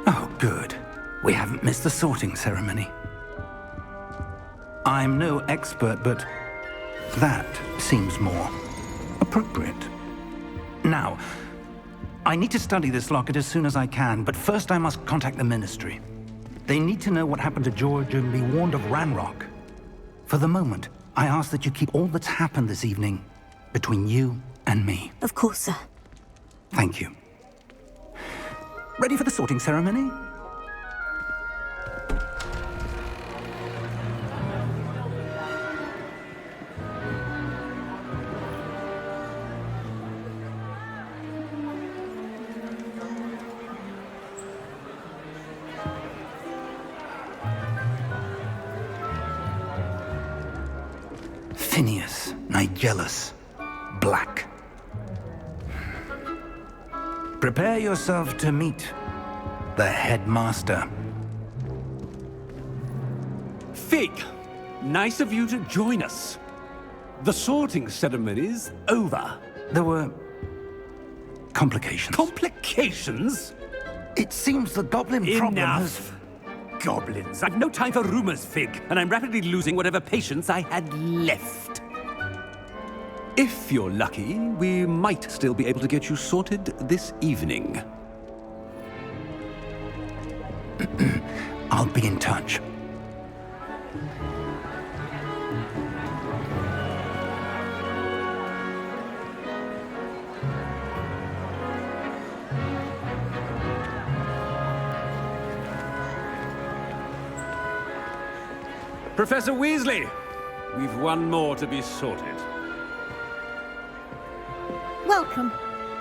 Oh, good. We haven't missed the sorting ceremony. I'm no expert, but that seems more appropriate. Now, I need to study this locket as soon as I can, but first I must contact the Ministry. They need to know what happened to George and be warned of Ranrock. For the moment, I ask that you keep all that's happened this evening between you and me. Of course, sir. Thank you. Ready for the sorting ceremony? Phineas, Nigellus, Black. Prepare yourself to meet the headmaster. Fig, nice of you to join us. The sorting ceremony's over. There were complications. Complications? It seems the goblin problem has... Enough! Goblins. I've no time for rumors, Fig, and I'm rapidly losing whatever patience I had left. If you're lucky, we might still be able to get you sorted this evening. I'll be in touch. Professor Weasley, we've one more to be sorted. Welcome.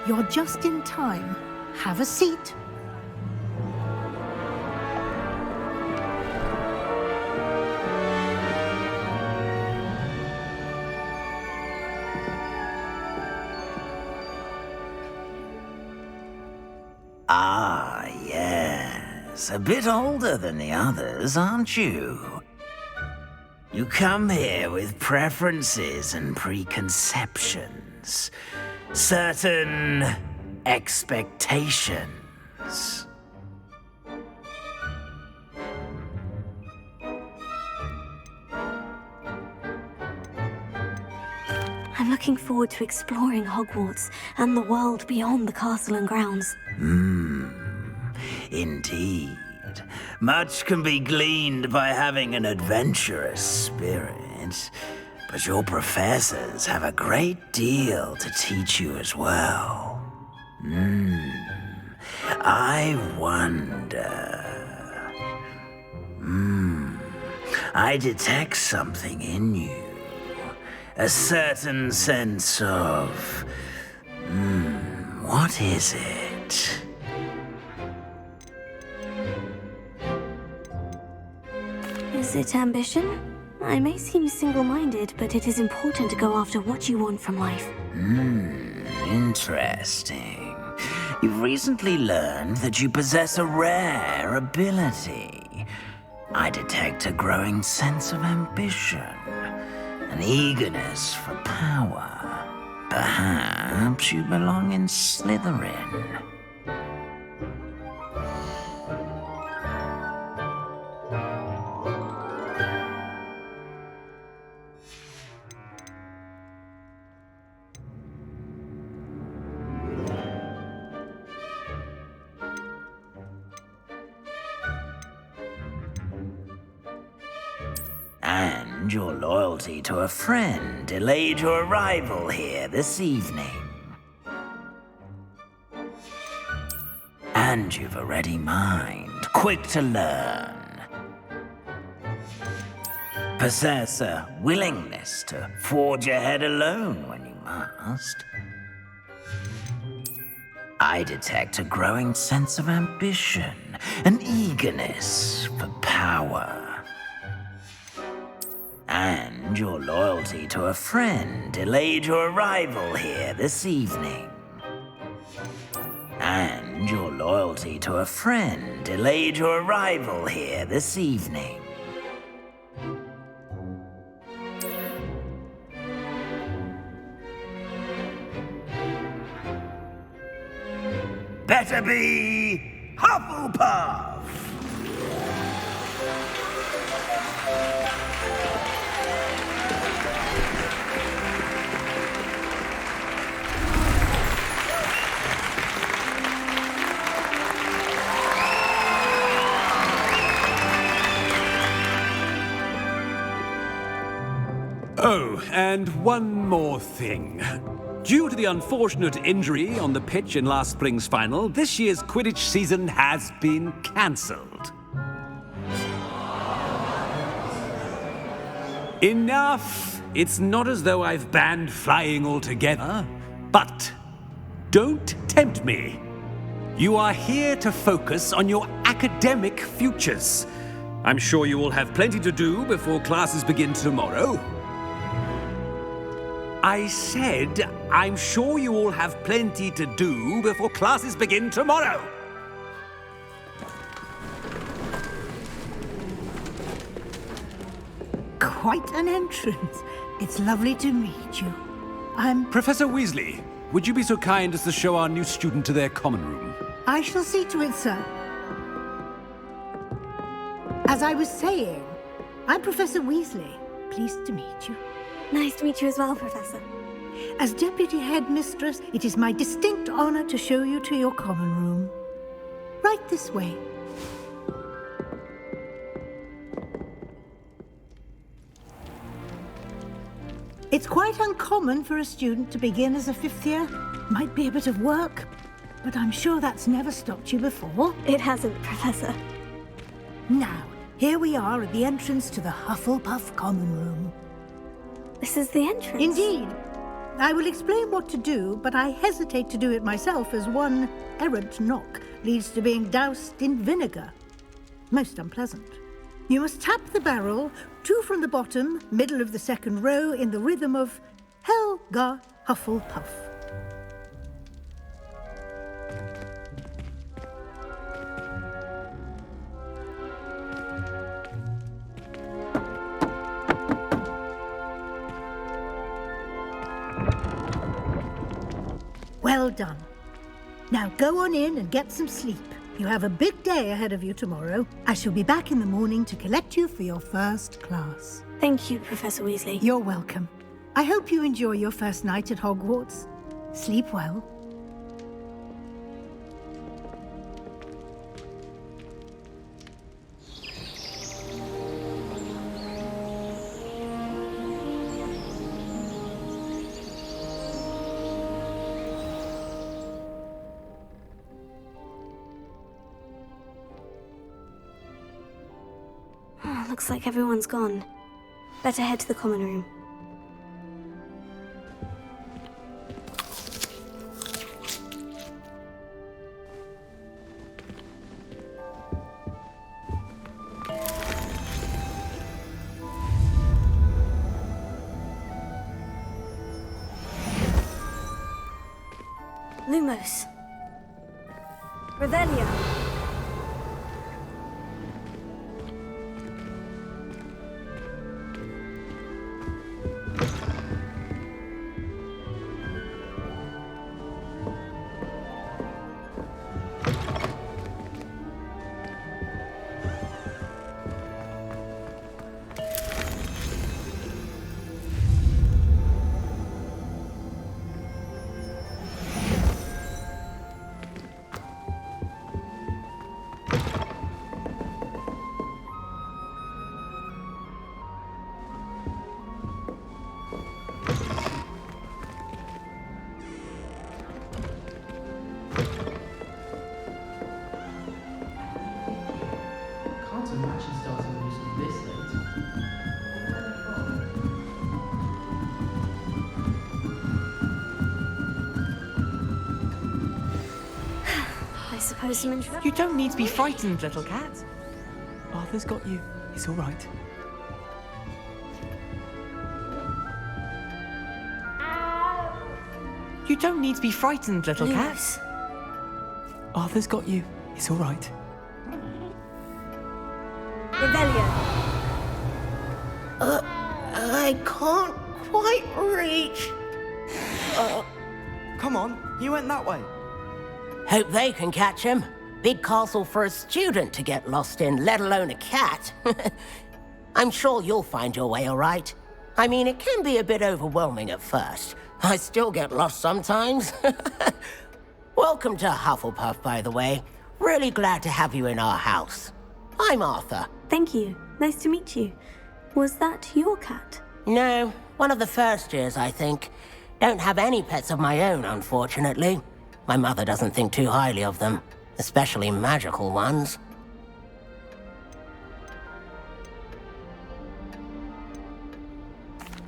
You're just in time. Have a seat. Ah, yes. A bit older than the others, aren't you? You come here with preferences and preconceptions. Certain expectations. I'm looking forward to exploring Hogwarts and the world beyond the castle and grounds. Indeed. Much can be gleaned by having an adventurous spirit, but your professors have a great deal to teach you as well. I wonder... I detect something in you. A certain sense of... what is it? Is it ambition? I may seem single-minded, but it is important to go after what you want from life. Interesting. You've recently learned that you possess a rare ability. I detect a growing sense of ambition, an eagerness for power. Perhaps you belong in Slytherin. And your loyalty to a friend delayed your arrival here this evening. And you've a ready mind, quick to learn. Possess a willingness to forge ahead alone when you must. I detect a growing sense of ambition, an eagerness for power. And your loyalty to a friend delayed your arrival here this evening. And your loyalty to a friend delayed your arrival here this evening. Better be Hufflepuff! Oh, and one more thing. Due to the unfortunate injury on the pitch in last spring's final, this year's Quidditch season has been cancelled. Enough! It's not as though I've banned flying altogether, but don't tempt me. You are here to focus on your academic futures. I'm sure you will have plenty to do before classes begin tomorrow. I said, I'm sure you all have plenty to do before classes begin tomorrow. Quite an entrance. It's lovely to meet you. Professor Weasley, would you be so kind as to show our new student to their common room? I shall see to it, sir. As I was saying, I'm Professor Weasley. Pleased to meet you. Nice to meet you as well, Professor. As Deputy Headmistress, it is my distinct honor to show you to your common room. Right this way. It's quite uncommon for a student to begin as a fifth year. Might be a bit of work, but I'm sure that's never stopped you before. It hasn't, Professor. Now, here we are at the entrance to the Hufflepuff common room. This is the entrance. Indeed. I will explain what to do, but I hesitate to do it myself as one errant knock leads to being doused in vinegar. Most unpleasant. You must tap the barrel, 2 from the bottom, middle of the second row, in the rhythm of Helga Hufflepuff. Well done. Now go on in and get some sleep. You have a big day ahead of you tomorrow. I shall be back in the morning to collect you for your first class. Thank you, Professor Weasley. You're welcome. I hope you enjoy your first night at Hogwarts. Sleep well. Looks like everyone's gone. Better head to the common room. Lumos. Revelio. Can't imagine starting music this late. I suppose some introduction. You don't need to be frightened, little cat. Arthur's got you. It's all right. You don't need to be frightened, little cat. Lumos. Arthur's got you. It's all right. Revelio. I can't quite reach. Come on, you went that way. Hope they can catch him. Big castle for a student to get lost in, let alone a cat. I'm sure you'll find your way all right. I mean, it can be a bit overwhelming at first. I still get lost sometimes. Welcome to Hufflepuff, by the way. Really glad to have you in our house. I'm Arthur. Thank you. Nice to meet you. Was that your cat? No, one of the first years, I think. Don't have any pets of my own, unfortunately. My mother doesn't think too highly of them, especially magical ones.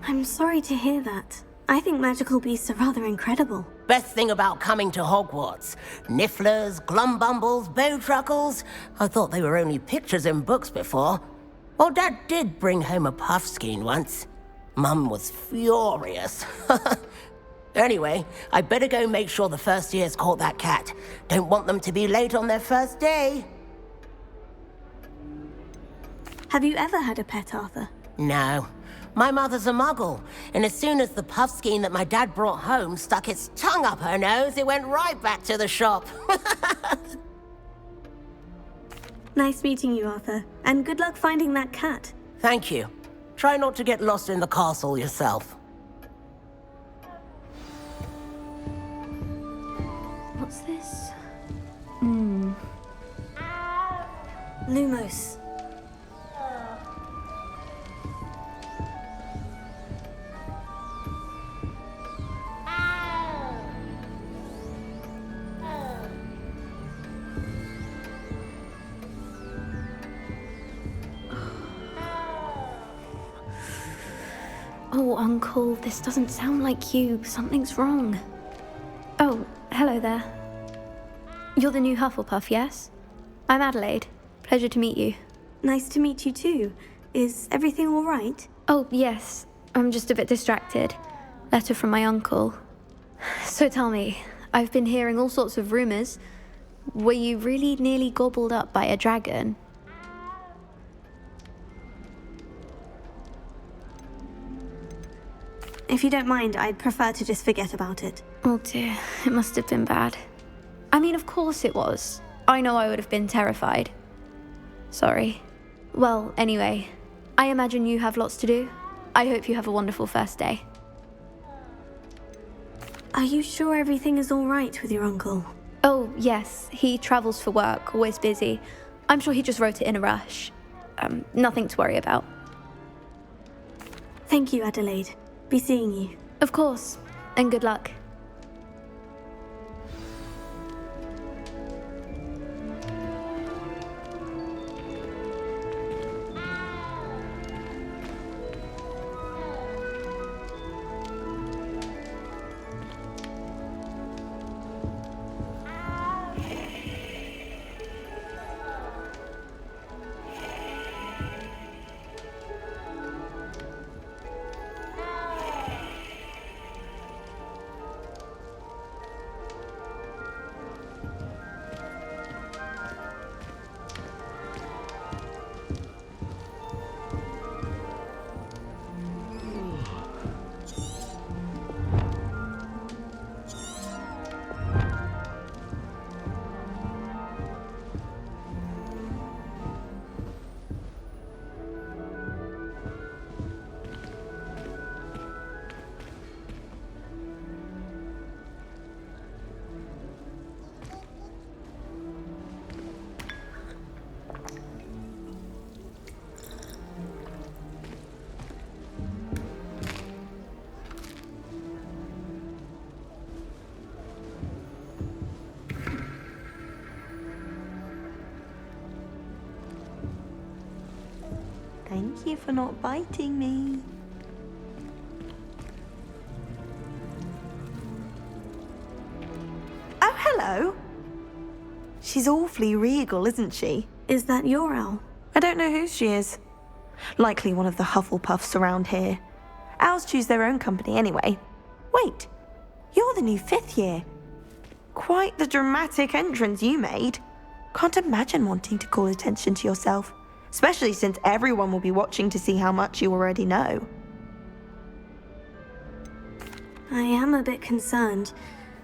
I'm sorry to hear that. I think magical beasts are rather incredible. Best thing about coming to Hogwarts. Nifflers, glumbumbles, bowtruckles. I thought they were only pictures in books before. Well, Dad did bring home a puffskein once. Mum was furious. Anyway, I better go make sure the first years caught that cat. Don't want them to be late on their first day. Have you ever had a pet, Arthur? No. My mother's a muggle, and as soon as the puffskein that my dad brought home stuck its tongue up her nose, it went right back to the shop. Nice meeting you, Arthur. And good luck finding that cat. Thank you. Try not to get lost in the castle yourself. What's this? Lumos. Oh, Uncle, this doesn't sound like you. Something's wrong. Oh, hello there. You're the new Hufflepuff, yes? I'm Adelaide. Pleasure to meet you. Nice to meet you too. Is everything all right? Oh, yes. I'm just a bit distracted. Letter from my uncle. So tell me, I've been hearing all sorts of rumors. Were you really nearly gobbled up by a dragon? If you don't mind, I'd prefer to just forget about it. Oh dear, it must have been bad. I mean, of course it was. I know I would have been terrified. Sorry. Well, anyway, I imagine you have lots to do. I hope you have a wonderful first day. Are you sure everything is all right with your uncle? Oh, yes. He travels for work, always busy. I'm sure he just wrote it in a rush. Nothing to worry about. Thank you, Adelaide. Be seeing you. Of course, and good luck. Thank you for not biting me. Oh, hello. She's awfully regal, isn't she? Is that your owl? I don't know who she is. Likely one of the Hufflepuffs around here. Owls choose their own company anyway. Wait, you're the new 5th year. Quite the dramatic entrance you made. Can't imagine wanting to call attention to yourself, especially since everyone will be watching to see how much you already know. I am a bit concerned.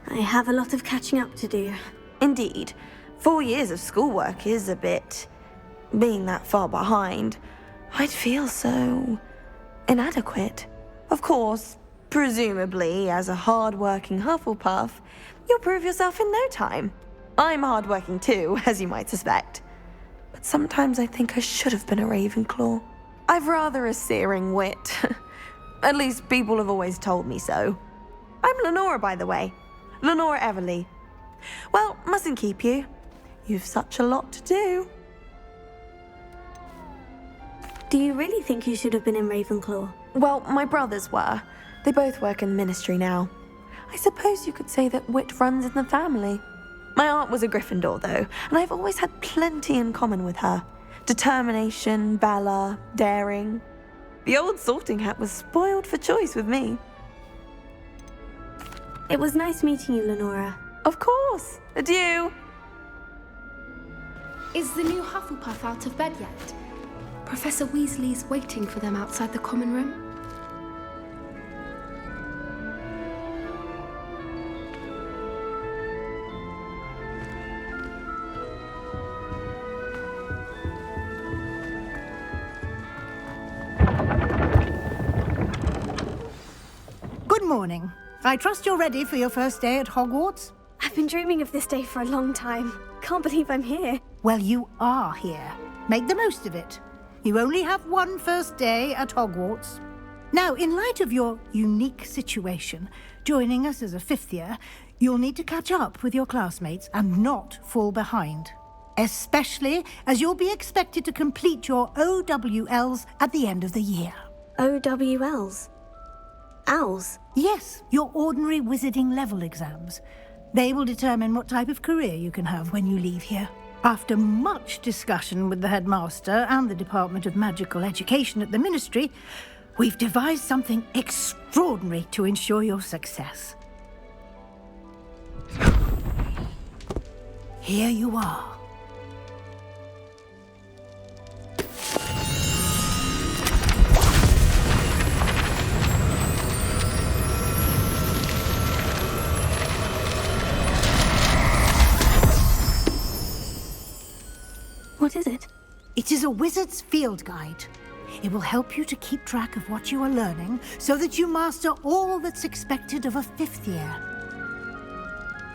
I have a lot of catching up to do. Indeed. 4 years of schoolwork is a bit... Being that far behind, I'd feel so... inadequate. Of course, presumably, as a hard-working Hufflepuff, you'll prove yourself in no time. I'm hard-working too, as you might suspect. But sometimes I think I should have been a Ravenclaw. I've rather a searing wit. At least people have always told me so. I'm Lenora, by the way. Lenora Everly. Well, mustn't keep you. You've such a lot to do. Do you really think you should have been in Ravenclaw? Well, my brothers were. They both work in the ministry now. I suppose you could say that wit runs in the family. My aunt was a Gryffindor, though, and I've always had plenty in common with her. Determination, valor, daring. The old sorting hat was spoiled for choice with me. It was nice meeting you, Lenora. Of course. Adieu. Is the new Hufflepuff out of bed yet? Professor Weasley's waiting for them outside the common room. Good morning. I trust you're ready for your first day at Hogwarts? I've been dreaming of this day for a long time. Can't believe I'm here. Well, you are here. Make the most of it. You only have one first day at Hogwarts. Now, in light of your unique situation, joining us as a fifth year, you'll need to catch up with your classmates and not fall behind. Especially as you'll be expected to complete your OWLs at the end of the year. OWLs? Owls? Yes, your ordinary wizarding level exams. They will determine what type of career you can have when you leave here. After much discussion with the headmaster and the Department of Magical Education at the Ministry, we've devised something extraordinary to ensure your success. Here you are. What is it? It is a wizard's field guide. It will help you to keep track of what you are learning so that you master all that's expected of a fifth year.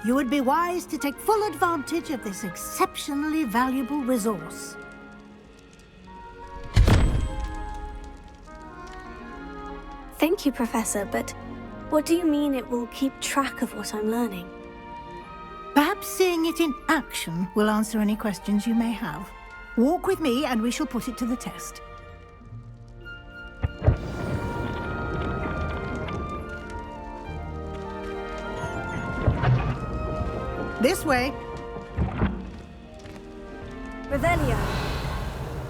You would be wise to take full advantage of this exceptionally valuable resource. Thank you, Professor, but what do you mean it will keep track of what I'm learning? Perhaps seeing it in action will answer any questions you may have. Walk with me and we shall put it to the test. This way. Revelio.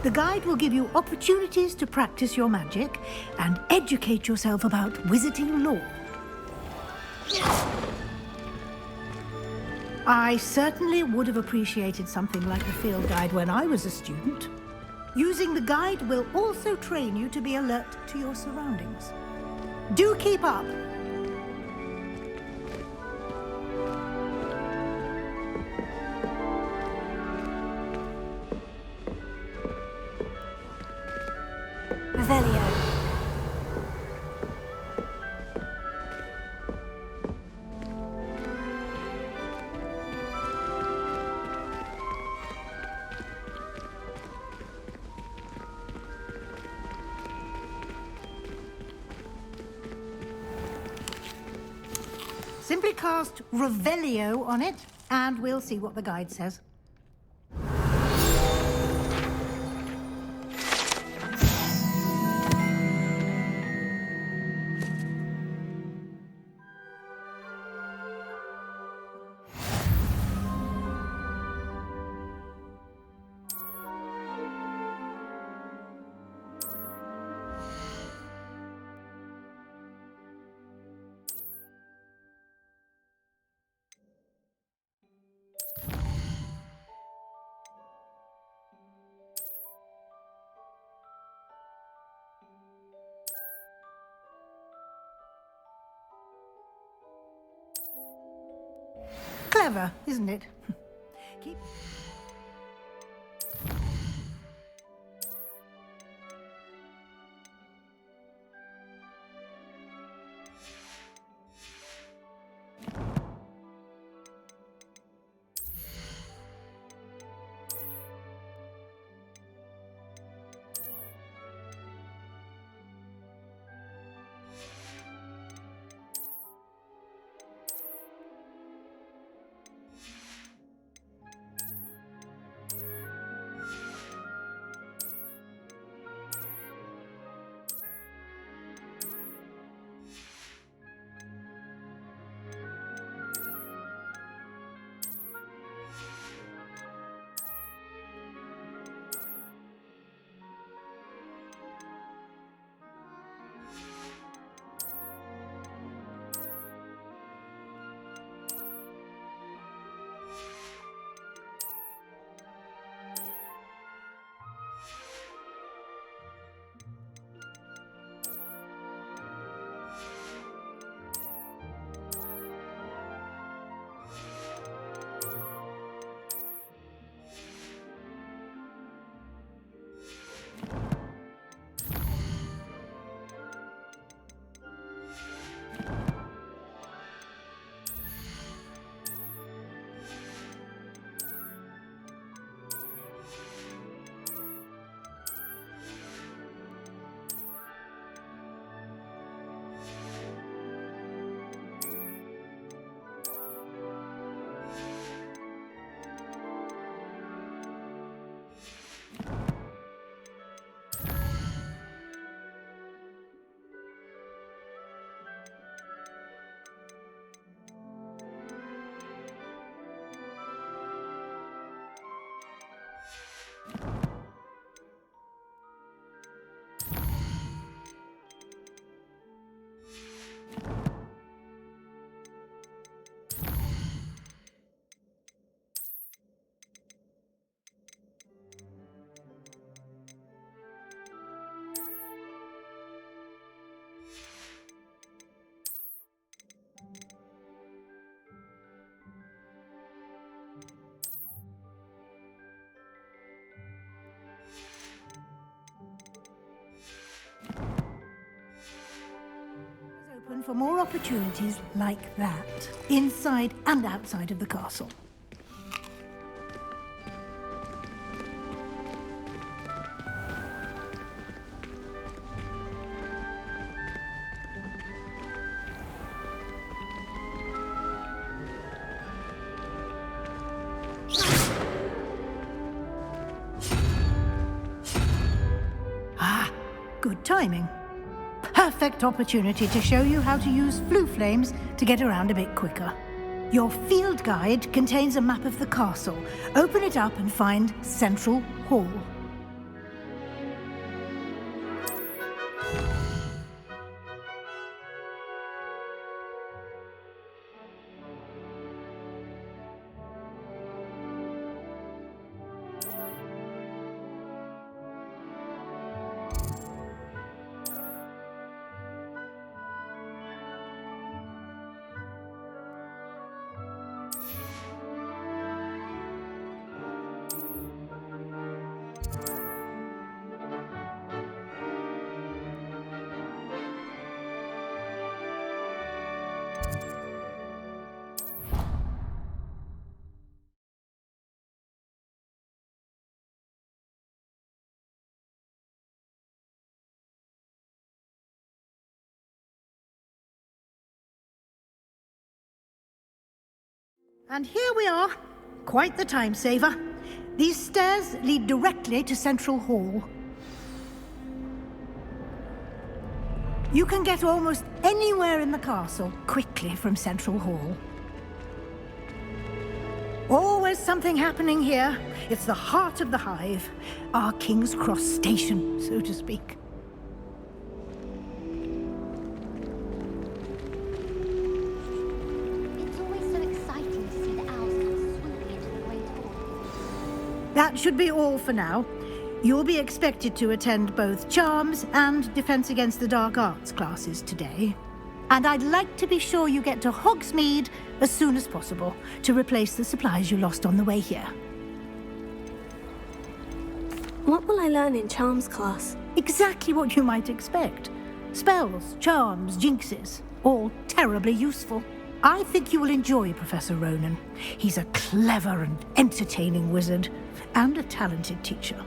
The guide will give you opportunities to practice your magic and educate yourself about wizarding lore. I certainly would have appreciated something like a field guide when I was a student. Using the guide will also train you to be alert to your surroundings. Do keep up! Revelio. Simply cast Revelio on it, and we'll see what the guide says. Clever, isn't it? Keep... Open for more opportunities like that, inside and outside of the castle. Ah, good timing. Perfect opportunity to show you how to use flue flames to get around a bit quicker. Your field guide contains a map of the castle. Open it up and find Central Hall. And here we are. Quite the time saver. These stairs lead directly to Central Hall. You can get almost anywhere in the castle quickly from Central Hall. Always something happening here. It's the heart of the hive. Our King's Cross station, so to speak. That should be all for now. You'll be expected to attend both Charms and Defense Against the Dark Arts classes today. And I'd like to be sure you get to Hogsmeade as soon as possible to replace the supplies you lost on the way here. What will I learn in charms class? Exactly what you might expect. Spells, charms, jinxes, all terribly useful. I think you will enjoy Professor Ronan. He's a clever and entertaining wizard, and a talented teacher.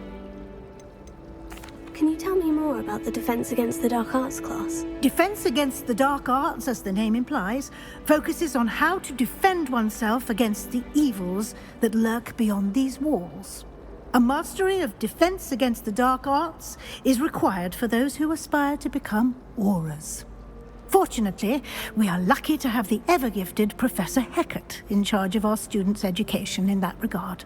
Can you tell me more about the Defense Against the Dark Arts class? Defense Against the Dark Arts, as the name implies, focuses on how to defend oneself against the evils that lurk beyond these walls. A mastery of Defense Against the Dark Arts is required for those who aspire to become auras. Fortunately, we are lucky to have the ever-gifted Professor Hecat in charge of our students' education in that regard.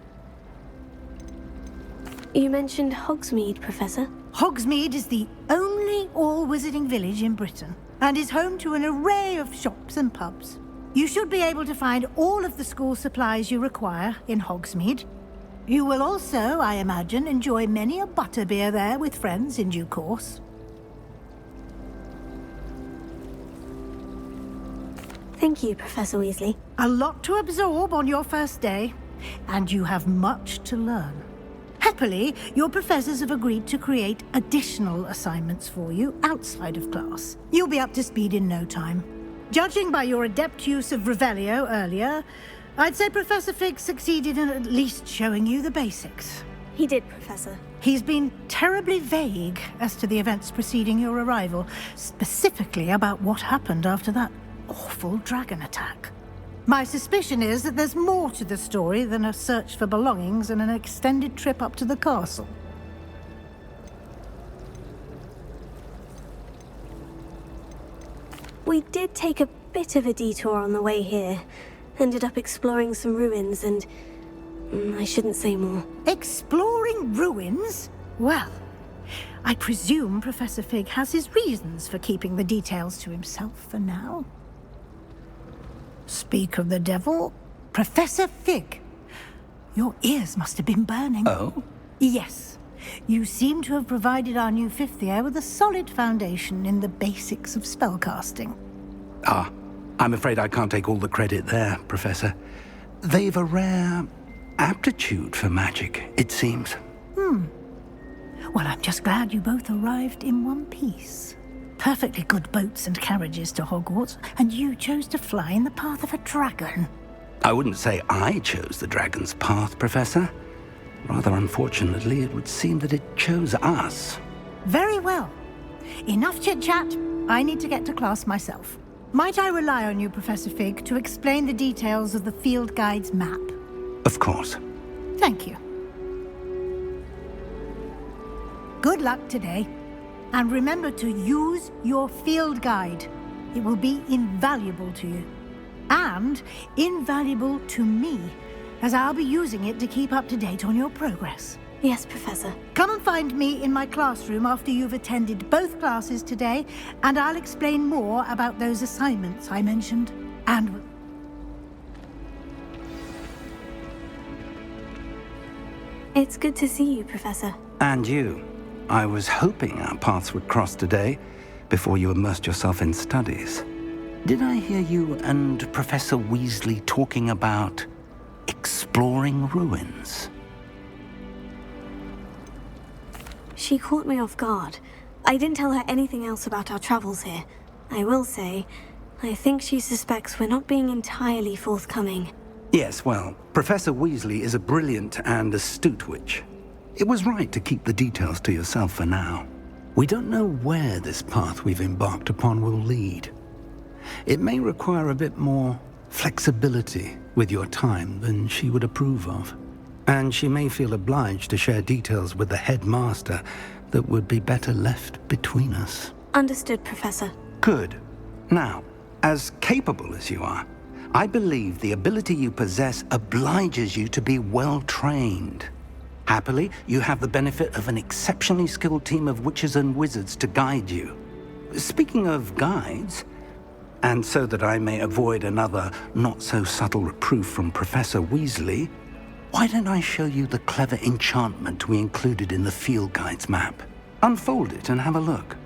You mentioned Hogsmeade, Professor. Hogsmeade is the only all-wizarding village in Britain, and is home to an array of shops and pubs. You should be able to find all of the school supplies you require in Hogsmeade. You will also, I imagine, enjoy many a butterbeer there with friends in due course. Thank you, Professor Weasley. A lot to absorb on your first day, and you have much to learn. Happily, your professors have agreed to create additional assignments for you outside of class. You'll be up to speed in no time. Judging by your adept use of Revelio earlier, I'd say Professor Fig succeeded in at least showing you the basics. He did, Professor. He's been terribly vague as to the events preceding your arrival, specifically about what happened after that awful dragon attack. My suspicion is that there's more to the story than a search for belongings and an extended trip up to the castle. We did take a bit of a detour on the way here. Ended up exploring some ruins and... I shouldn't say more. Exploring ruins? Well, I presume Professor Fig has his reasons for keeping the details to himself for now. Speak of the devil, Professor Fig. Your ears must have been burning. Oh? Yes. You seem to have provided our new fifth year with a solid foundation in the basics of spellcasting. Ah, I'm afraid I can't take all the credit there, Professor. They've a rare aptitude for magic, it seems. Well, I'm just glad you both arrived in one piece. Perfectly good boats and carriages to Hogwarts, and you chose to fly in the path of a dragon. I wouldn't say I chose the dragon's path, Professor. Rather unfortunately, it would seem that it chose us. Very well. Enough chit-chat. I need to get to class myself. Might I rely on you, Professor Fig, to explain the details of the field guide's map? Of course. Thank you. Good luck today. And remember to use your field guide. It will be invaluable to you. And invaluable to me, as I'll be using it to keep up to date on your progress. Yes, Professor. Come and find me in my classroom after you've attended both classes today, and I'll explain more about those assignments I mentioned. And... It's good to see you, Professor. And you. I was hoping our paths would cross today, before you immersed yourself in studies. Did I hear you and Professor Weasley talking about exploring ruins? She caught me off guard. I didn't tell her anything else about our travels here. I will say, I think she suspects we're not being entirely forthcoming. Yes, well, Professor Weasley is a brilliant and astute witch. It was right to keep the details to yourself for now. We don't know where this path we've embarked upon will lead. It may require a bit more flexibility with your time than she would approve of. And she may feel obliged to share details with the headmaster that would be better left between us. Understood, Professor. Good. Now, as capable as you are, I believe the ability you possess obliges you to be well trained. Happily, you have the benefit of an exceptionally skilled team of witches and wizards to guide you. Speaking of guides, and so that I may avoid another not-so-subtle reproof from Professor Weasley, why don't I show you the clever enchantment we included in the field guide's map? Unfold it and have a look.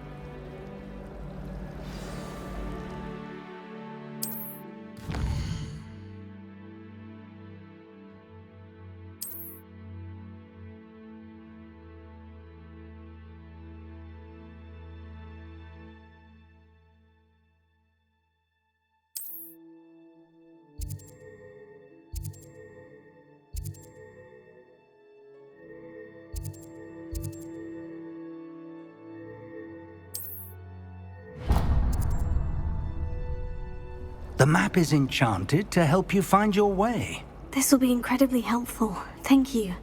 The map is enchanted to help you find your way. This will be incredibly helpful. Thank you.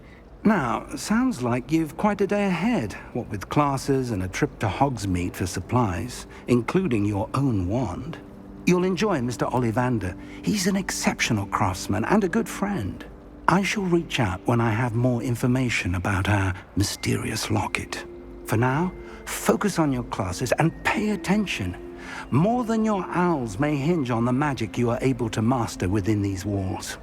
Now, sounds like you've quite a day ahead, what with classes and a trip to Hogsmeade for supplies, including your own wand. You'll enjoy Mr. Ollivander. He's an exceptional craftsman and a good friend. I shall reach out when I have more information about our mysterious locket. For now, focus on your classes and pay attention. More than your owls may hinge on the magic you are able to master within these walls.